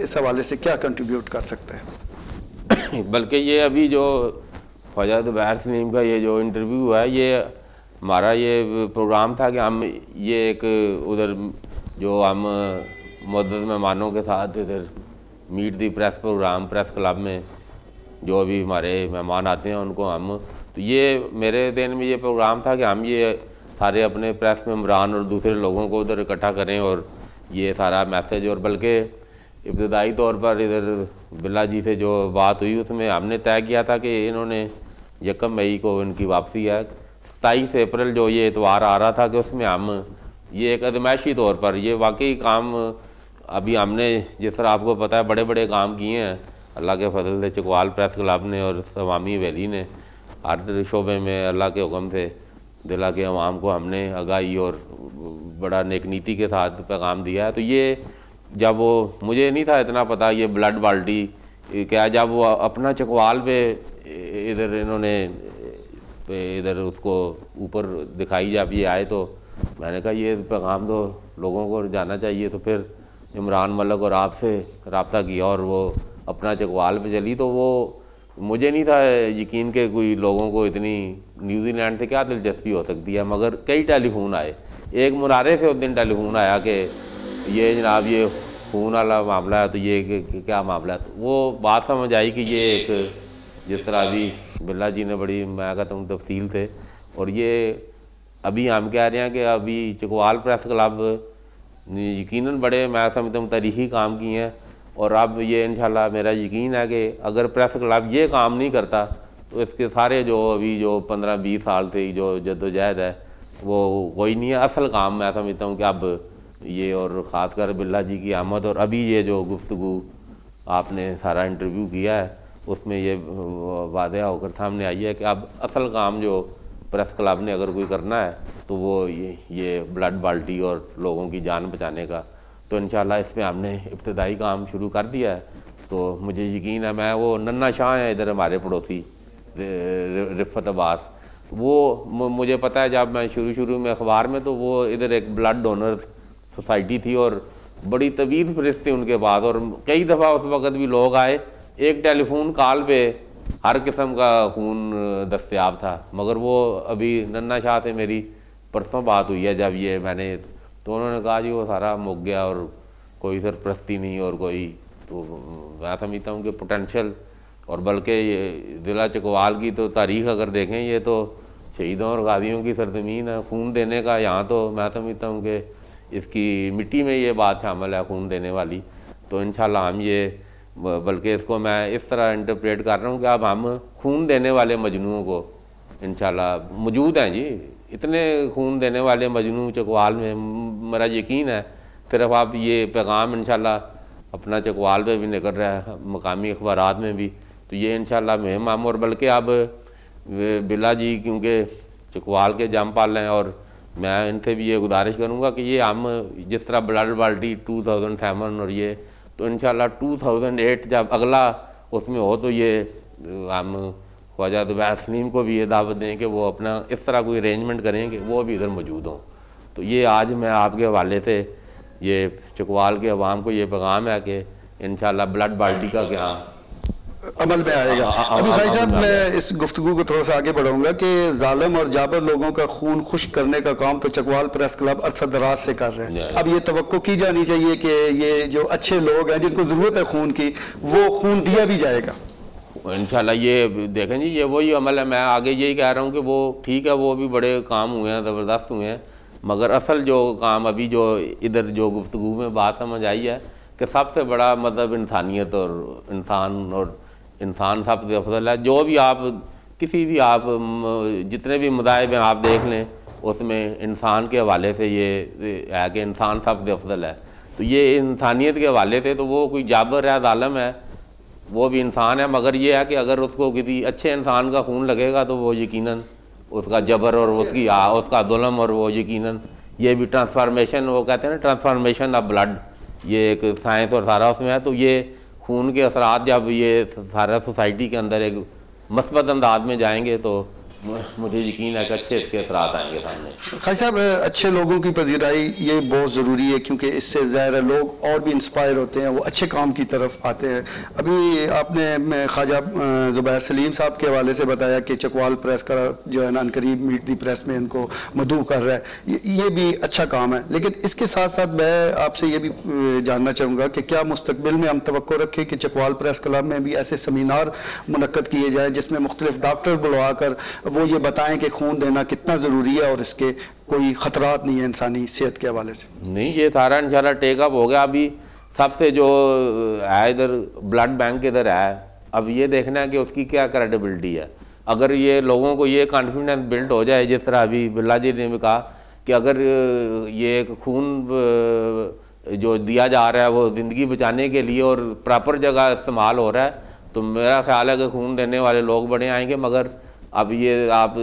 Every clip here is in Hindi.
इस हवाले से क्या कंट्रीब्यूट कर सकते हैं? बल्कि ये अभी जो ख्वाजा ज़ुबैर सलीम का ये जो इंटरव्यू है, ये हमारा ये प्रोग्राम था कि हम ये एक उधर जो हम मुअज़्ज़ज़ मेहमानों के साथ इधर मीट दी प्रेस प्रोग्राम प्रेस क्लब में जो भी हमारे मेहमान आते हैं उनको हम, तो ये मेरे दिन में ये प्रोग्राम था कि हम ये सारे अपने प्रेस मेम्बरान और दूसरे लोगों को उधर इकट्ठा करें और ये सारा मैसेज, और बल्कि इब्तदाई तौर पर इधर बिल्ला जी से जो बात हुई उसमें हमने तय किया था कि इन्होंने 1 मई को इनकी वापसी है, 27 अप्रैल जो ये इतवार आ रहा था कि उसमें हम ये एक आजमाइशी तौर पर ये वाकई काम अभी हमने जिस तरह आपको पता है बड़े बड़े काम किए हैं अल्लाह के फजल से चकवाल प्रेस क्लब ने और अवामी वैली ने हर शोबे में अल्लाह के हुक्म से दिला के अवाम को हमने आगाही और बड़ा नेक नीति के साथ पैगाम दिया है। तो ये जब वो मुझे नहीं था इतना पता ये ब्लड बाल्टी क्या, जब वो अपना चकवाल पे इधर इन्होंने इधर उसको ऊपर दिखाई जब ये आए तो मैंने कहा ये पैगाम तो लोगों को जाना चाहिए। तो फिर इमरान मलिक और आपसे रब्ता किया और वो अपना चकवाल पे चली। तो वो मुझे नहीं था यकीन के कोई लोगों को इतनी न्यूजीलैंड से क्या दिलचस्पी हो सकती है, मगर कई टेलीफोन आए। एक मुनारे से उस दिन टेलीफोन आया कि ये जनाब ये खून वाला मामला है, तो ये क्या मामला है। तो वो बात समझ आई कि ये एक जिस तरह अभी बिल्ला जी ने बड़ी मैं कहता हूँ तफसील थे, और ये अभी हम कह रहे हैं कि अभी चकवाल प्रेस क्लब यकीनन बड़े मैं समझता हूँ तारीखी काम किए हैं, और अब ये इंशाल्लाह मेरा यकीन है कि अगर प्रेस क्लब ये काम नहीं करता तो इसके सारे जो अभी जो 15-20 साल से जो जद्दोजहद है वो कोई नहीं है। असल काम मैं समझता हूँ कि अब ये और ख़ासकर बिल्ला जी की आमद और अभी ये जो गुफ्तगू आपने सारा इंटरव्यू किया है उसमें ये वादे होकर सामने आई है कि अब असल काम जो प्रेस क्लब ने अगर कोई करना है तो वो ये ब्लड बाल्टी और लोगों की जान बचाने का, तो इंशाल्लाह इसमें हमने इब्तदाई काम शुरू कर दिया है। तो मुझे यकीन है, मैं वो नन्ना शाह हैं इधर हमारे पड़ोसी रिफ़त अब्बास, वो मुझे पता है जब मैं शुरू में अखबार में तो वो इधर एक ब्लड डोनर सोसाइटी थी और बड़ी तवील फहरिस्त थी उनके बाद, और कई दफ़ा उस वक़्त भी लोग आए, एक टेलीफोन कॉल पे हर किस्म का खून दस्तयाब था। मगर वो अभी नन्ना शाह से मेरी परसों बात हुई है जब ये मैंने, तो उन्होंने कहा जी वो सारा मुक गया और कोई सरपरस्ती नहीं और कोई, तो मैं समझता हूँ कि पोटेंशियल, और बल्कि ये ज़िला चकवाल की तो तारीख़ अगर देखें ये तो शहीदों और गाजियों की सरजमीन है खून देने का। यहाँ तो मैं समझता हूँ कि इसकी मिट्टी में ये बात शामिल है खून देने वाली। तो इंशाल्लाह हम ये बल्कि इसको मैं इस तरह इंटरप्रेट कर रहा हूँ कि अब हम खून देने वाले मजनूओं को इंशाल्लाह मौजूद हैं जी, इतने खून देने वाले मजनू चकवाल में मेरा यकीन है। सिर्फ आप ये पैगाम इंशाल्लाह अपना चकवाल पे भी निकल रहा है मकामी अखबारात में भी, तो ये इंशाल्लाह मुहिम हम, और बल्कि अब बिल्ला जी क्योंकि चकवाल के जम पाल हैं और मैं इनसे भी ये गुजारिश करूँगा कि ये हम जिस तरह ब्लड बाल्टी 2007 और ये, तो इंशाल्लाह 2008 जब अगला उसमें हो तो ये हम ख्वाजा ज़ुबैर सलीम को भी ये दावत दें कि वो अपना इस तरह कोई अरेंजमेंट करें कि वो भी इधर मौजूद हों। तो ये आज मैं आपके हवाले से ये चकवाल के अवाम को ये पैगाम है कि इंशाल्लाह ब्लड बाल्टी का क्या अमल में आएगा। अभी भाई साहब मैं इस गुफ्तगू को थोड़ा सा आगे बढ़ाऊंगा कि जालिम और जाबर लोगों का खून खुश्क करने का काम तो चकवाल प्रेस क्लब अरसा दराज से कर रहे हैं। अब ये तवक्को की जानी चाहिए कि ये जो अच्छे लोग हैं जिनको ज़रूरत है खून की वो खून दिया भी जाएगा इंशाल्लाह। ये देखें जी ये वही अमल है, मैं आगे यही कह रहा हूँ कि वो ठीक है वो भी बड़े काम हुए हैं ज़बरदस्त हुए हैं, मगर असल जो काम अभी जो इधर जो गुफ्तगू में बात समझ आई है कि सबसे बड़ा मतलब इंसानियत और इंसान सबसे अफजल है। जो भी आप किसी भी आप जितने भी मज़ाहिब हैं आप देख लें उसमें इंसान के हवाले से ये है कि इंसान सबसे अफजल है। तो ये इंसानियत के हवाले से तो वो कोई जाबर है जालिम है वो भी इंसान है, मगर ये है कि अगर उसको किसी अच्छे इंसान का खून लगेगा तो वो यकीनन उसका जबर और उसका जुल्म और वो यकीनन ये भी ट्रांसफार्मेशन, वो कहते हैं ना ट्रांसफार्मेशन ऑफ ब्लड, ये एक साइंस और सारा उसमें है। तो ये खून के असरात जब ये सारा सोसाइटी के अंदर एक मस्बत अंदाज में जाएंगे तो मुझे यकीन है कि अच्छे इसके असरात आएंगे सामने। खाई साहब, अच्छे लोगों की पजीराई ये बहुत ज़रूरी है, क्योंकि इससे ज़ाहिर है लोग और भी इंस्पायर होते हैं, वो अच्छे काम की तरफ आते हैं। अभी आपने ख्वाजा ज़ुबैर सलीम साहब के हवाले से बताया कि चकवाल प्रेस का जो है ना अनकरीब मीट दी प्रेस में इनको मदऊ कर रहा है, ये भी अच्छा काम है। लेकिन इसके साथ साथ मैं आपसे ये भी जानना चाहूँगा कि क्या मुस्तकबिल में हम तवक्को रखें कि चकवाल प्रेस क्लब में भी ऐसे सेमिनार मुनक्कद किए जाए जिसमें मुख्तलिफ डॉक्टर बुलवा कर वो ये बताएं कि खून देना कितना ज़रूरी है और इसके कोई ख़तरात नहीं है इंसानी सेहत के हवाले से? नहीं, ये सारा इंशाल्लाह टेकअप हो गया। अभी सबसे जो है इधर ब्लड बैंक इधर है, अब ये देखना है कि उसकी क्या क्रेडिबिलिटी है। अगर ये लोगों को ये कॉन्फिडेंस बिल्ड हो जाए, जिस तरह अभी बिल्ला जी ने भी कहा कि अगर ये खून जो दिया जा रहा है वो ज़िंदगी बचाने के लिए और प्रॉपर जगह इस्तेमाल हो रहा है, तो मेरा ख्याल है कि खून देने वाले लोग बड़े आएंगे। मगर अब ये आप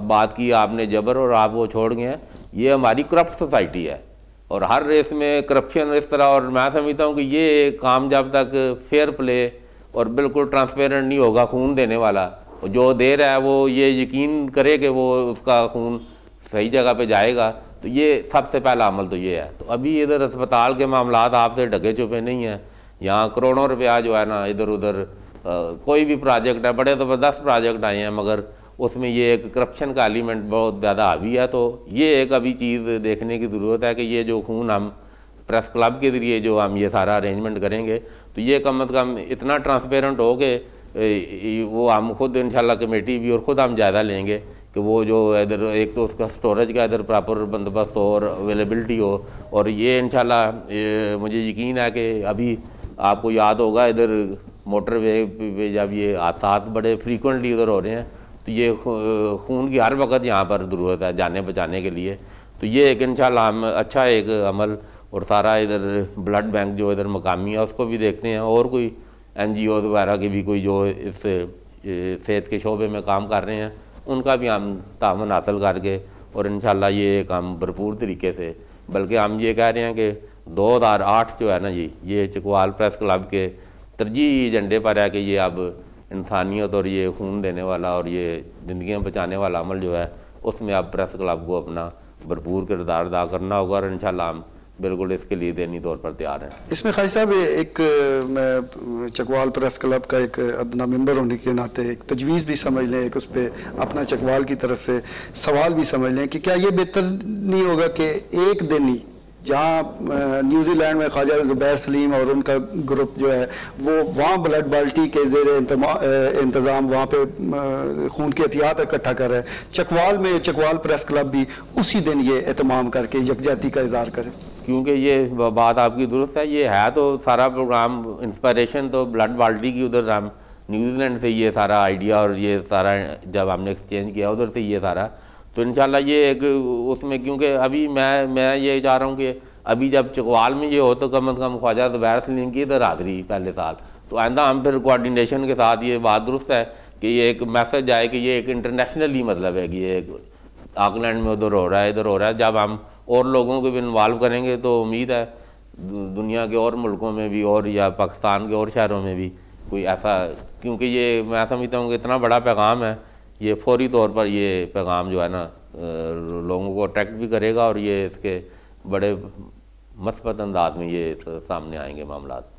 बात की आपने जबर और आप वो छोड़ गए हैं, ये हमारी करप्ट सोसाइटी है और हर रेस में करप्शन इस तरह। और मैं समझता हूँ कि ये काम जब तक फेयर प्ले और बिल्कुल ट्रांसपेरेंट नहीं होगा, खून देने वाला जो दे रहा है वो ये यकीन करे कि वो उसका खून सही जगह पे जाएगा, तो ये सबसे पहला अमल तो ये है। तो अभी इधर अस्पताल के मामलात आपसे ढके छुपे नहीं हैं, यहाँ करोड़ों रुपया जो है ना इधर उधर कोई भी प्रोजेक्ट है, बड़े ज़बरदस्त प्रोजेक्ट आए हैं, मगर उसमें ये एक करप्शन का एलिमेंट बहुत ज़्यादा हावी है। तो ये एक अभी चीज़ देखने की ज़रूरत है कि ये जो खून हम प्रेस क्लब के ज़रिए जो हम ये सारा अरेंजमेंट करेंगे, तो ये कम अज़ कम इतना ट्रांसपेरेंट हो कि वो हम खुद इंशाल्लाह कमेटी भी और ख़ुद हम जायज़ा लेंगे कि वो जो इधर एक तो उसका स्टोरेज का इधर प्रॉपर बंदोबस्त हो और अवेलेबिलिटी हो। और ये इंशाल्लाह मुझे यकीन है कि अभी आपको याद होगा इधर मोटर वे पे जब ये हादसा बड़े फ्रीक्वेंटली इधर हो रहे हैं, तो ये खून की हर वक्त यहाँ पर ज़रूरत है जाने बचाने के लिए। तो ये एक इंशाल्लाह हम अच्छा एक अमल और सारा इधर ब्लड बैंक जो इधर मकामी है उसको भी देखते हैं, और कोई NGO वगैरह की भी कोई जो इस सेहत के शोबे में काम कर रहे हैं उनका भी हम तामन हासिल करके और इंशाल्लाह ये काम भरपूर तरीके से, बल्कि हम ये कह रहे हैं कि 2008 जो है ना जी, ये चकवाल प्रेस क्लब के तरजीही एजेंडे पर है कि ये अब इंसानियत और ये खून देने वाला और ये ज़िंदगियाँ बचाने वाला अमल जो है उसमें अब प्रेस क्लब को अपना भरपूर किरदार अदा करना होगा और इंशाल्लाह हम बिल्कुल इसके लिए देनी तौर पर तैयार हैं। इसमें खाई साहब एक मैं चकवाल प्रेस क्लब का एक अदना मेंबर होने के नाते एक तजवीज़ भी समझ लें, एक उस पर अपना चकवाल की तरफ से सवाल भी समझ लें कि क्या ये बेहतर नहीं होगा कि एक दिन ही जहाँ न्यूजीलैंड में ख्वाजा ज़ुबैर सलीम और उनका ग्रुप जो है वो वहाँ ब्लड बाल्टी के ज़ेरे इंतज़ाम वहाँ पे खून की एहतियात इकट्ठा कर रहे हैं, चकवाल में चकवाल प्रेस क्लब भी उसी दिन ये एहतमाम करके यकजहती का इज़हार करे? क्योंकि ये बात आपकी दुरुस्त है, ये है तो सारा प्रोग्राम इंस्पायरेशन तो ब्लड बाल्टी की उधर हम न्यूजीलैंड से ये सारा आइडिया और ये सारा जब हमने एक्सचेंज किया उधर से ये सारा, तो इंशाल्लाह ये एक उसमें, क्योंकि अभी मैं ये चाह रहा हूँ कि अभी जब चकवाल में ये हो तो कम अज़ कम ख्वाजा ज़ुबैर सलीम की इधर हाज़िरी पहले साल, तो आइंदा हम फिर कोऑर्डिनेशन के साथ ये बात दुरुस्त है कि ये एक मैसेज आए कि ये एक इंटरनेशनली मतलब है कि ये एक ऑकलैंड में उधर हो रहा है इधर हो रहा है। जब हम और लोगों को भी इन्वॉल्व करेंगे तो उम्मीद है दुनिया के और मुल्कों में भी और या पाकिस्तान के और शहरों में भी कोई ऐसा, क्योंकि ये मैं समझता हूँ कि इतना बड़ा पैगाम है, ये फौरी तौर पर ये पैगाम जो है ना लोगों को अट्रैक्ट भी करेगा और ये इसके बड़े मस्बत अंदाज में ये सामने आएंगे मामलात।